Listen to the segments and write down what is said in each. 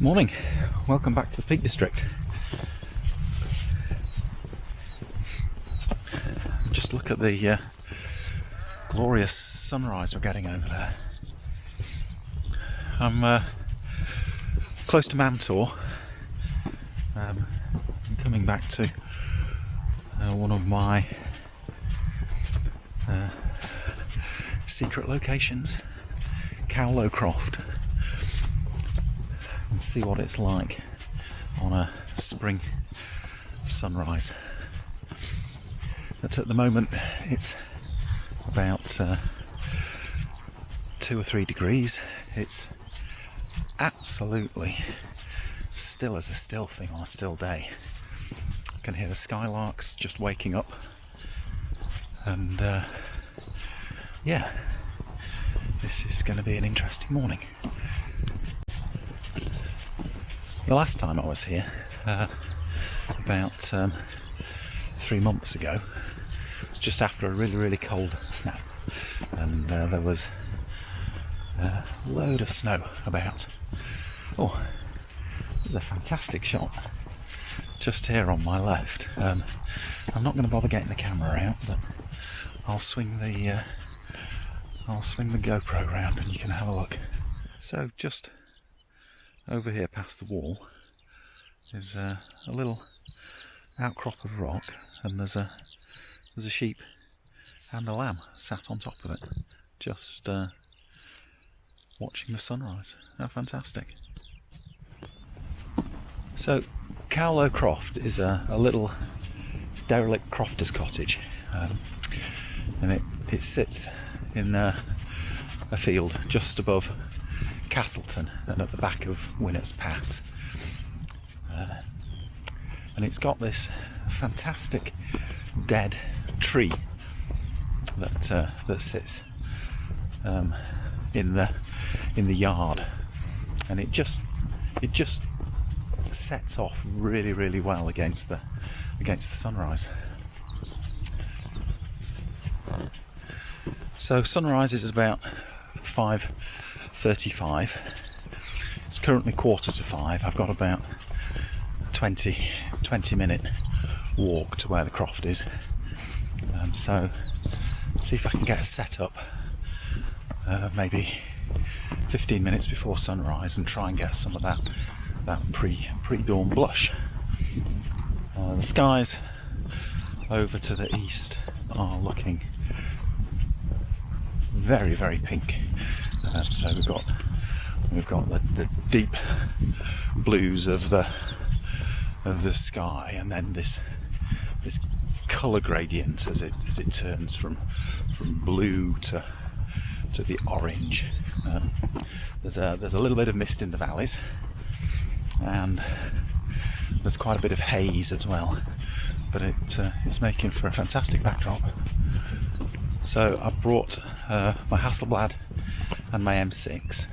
Morning, welcome back to the Peak District. Just look at the glorious sunrise we're getting over there. I'm close to Mantor. I'm coming back to one of my secret locations, Cow Low Croft, and see what it's like on a spring sunrise. But at the moment it's about 2 or 3 degrees. It's absolutely still as a still thing on a still day. I can hear the skylarks just waking up, and yeah, this is going to be an interesting morning. The last time I was here, about 3 months ago, it was just after a really cold snap, and there was a load of snow about. Oh, there's a fantastic shot just here on my left. I'm not going to bother getting the camera out, but I'll swing the GoPro around and you can have a look. So just over here past the wall is a little outcrop of rock, and there's a sheep and a lamb sat on top of it, just watching the sunrise. How fantastic. So Cow Low Croft is a little derelict crofter's cottage, and it sits in a field just above Castleton and at the back of Winner's Pass, and it's got this fantastic dead tree that sits in the yard, and it just sets off really well against the sunrise. So sunrise is about 5:35. It's currently 4:45. I've got about a 20-minute walk to where the croft is. So see if I can get a set up maybe 15 minutes before sunrise and try and get some of that pre-dawn blush. The skies over to the east are looking very pink. So we've got the deep blues of the sky, and then this colour gradient as it turns from blue to the orange. There's a little bit of mist in the valleys, and there's quite a bit of haze as well, but it's making for a fantastic backdrop. So I brought my Hasselblad and my M6,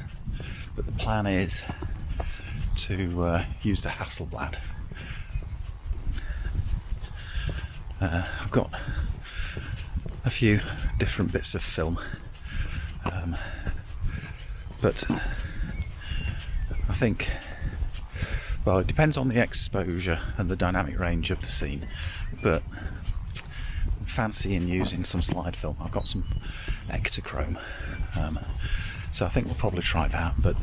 but the plan is to use the Hasselblad. I've got a few different bits of film, but I think, well, it depends on the exposure and the dynamic range of the scene, but I'm fancying using some slide film. I've got some Ektachrome, so I think we'll probably try that, but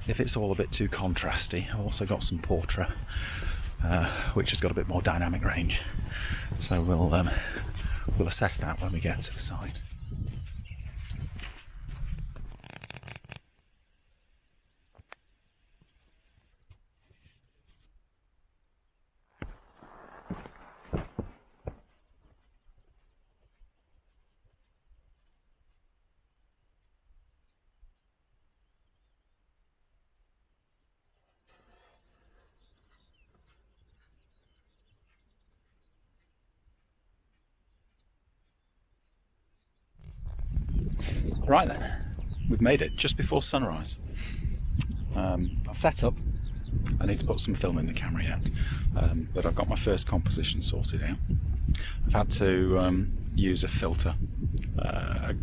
if it's all a bit too contrasty, I've also got some Portra, which has got a bit more dynamic range, so we'll assess that when we get to the site. Right then, we've made it just before sunrise. I've set up. I need to put some film in the camera yet, but I've got my first composition sorted out. I've had to use a filter, a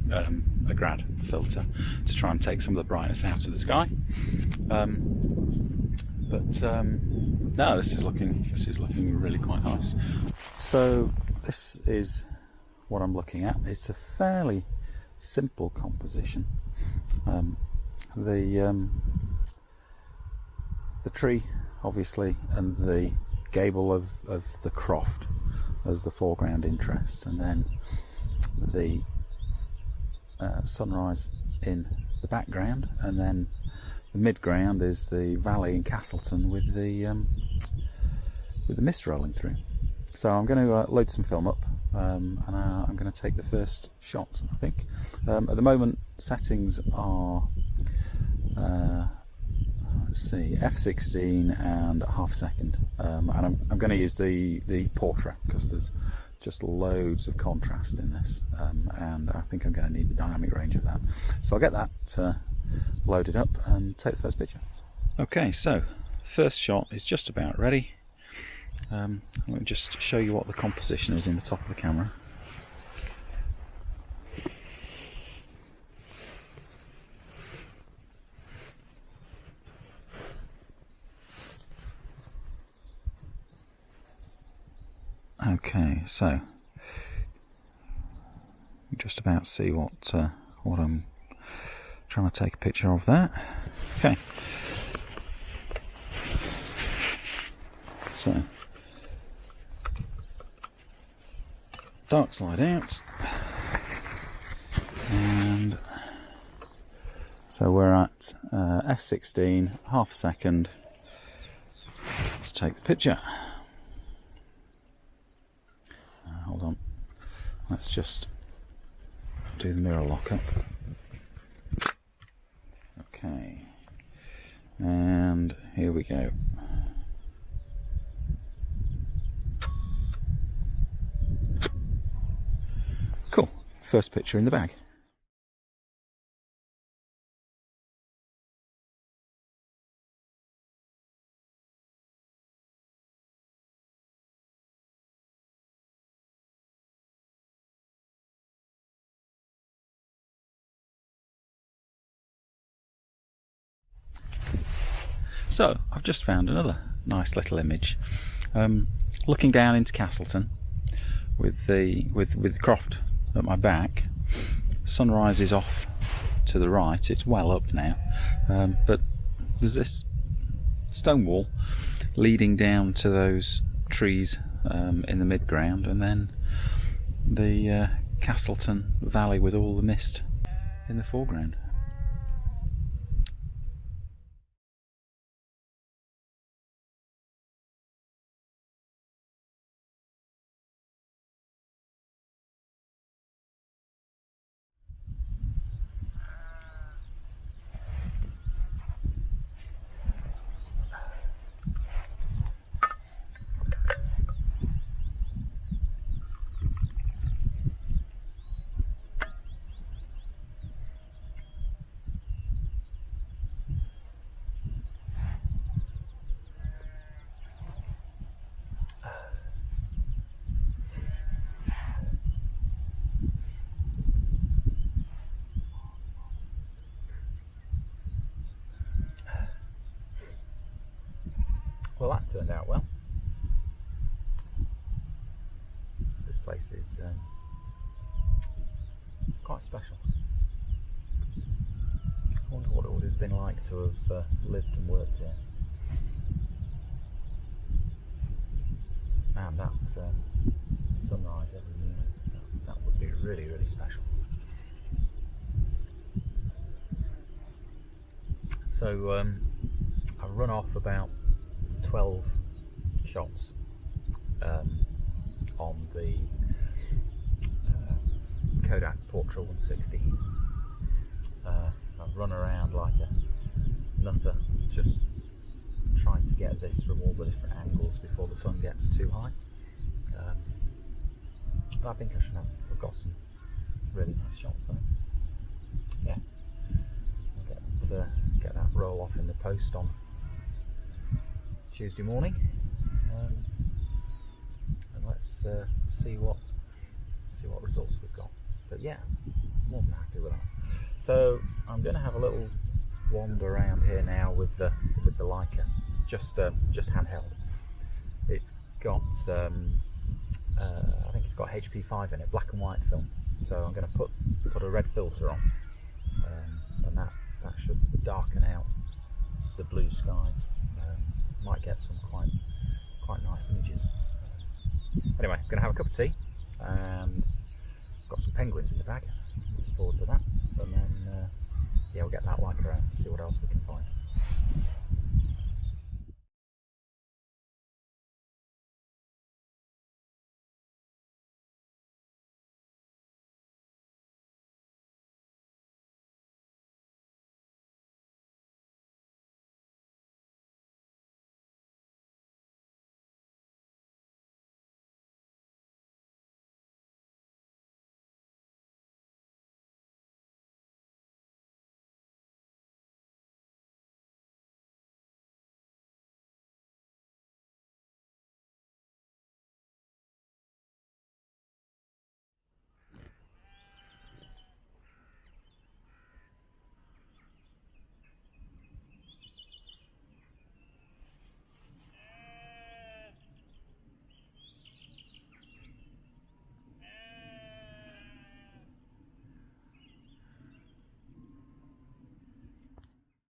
grad filter, to try and take some of the brightness out of the sky. But no, this is looking really quite nice. So this is what I'm looking at. It's a fairly simple composition. The tree, obviously, and the gable of the croft as the foreground interest, and then the sunrise in the background, and then the midground is the valley in Castleton with the mist rolling through. So I'm going to load some film up, and I'm going to take the first shot, I think. At the moment, settings are let's see, f16 and half a second, and I'm going to use the Portra because there's just loads of contrast in this, and I think I'm going to need the dynamic range of that. So I'll get that loaded up and take the first picture. Okay, so first shot is just about ready. Let me just show you what the composition is in the top of the camera. Okay, so you just about see what I'm trying to take a picture of there. Okay, so dark slide out, and so we're at f16, half a second. Let's take the picture. Hold on, let's just do the mirror lock up. Okay, and here we go. Cool, first picture in the bag. So I've just found another nice little image, looking down into Castleton with the croft at my back. Sunrise is off to the right. It's well up now, but there's this stone wall leading down to those trees in the midground, and then the Castleton Valley with all the mist in the foreground. Well, that turned out well. This place is quite special. I wonder what it would have been like to have lived and worked here. Man, that sunrise every morning, that would be really, really special. So I run off about 12 shots on the Kodak Portra 160. I've run around like a nutter, just trying to get this from all the different angles before the sun gets too high. But I think I've got some really nice shots there. Yeah, I'll get that roll off in the post on Tuesday morning, and let's see what results we've got. But yeah, more than happy with that. So I'm going to have a little wander around here now with the Leica, just handheld. It's got I think it's got HP5 in it, black and white film. So I'm going to put a red filter on, and that should darken out the blue skies. Might get some quite nice images. Anyway, I'm going to have a cup of tea, and got some penguins in the bag. Looking forward to that, and then yeah, we'll get that Leica out and see what else we can find.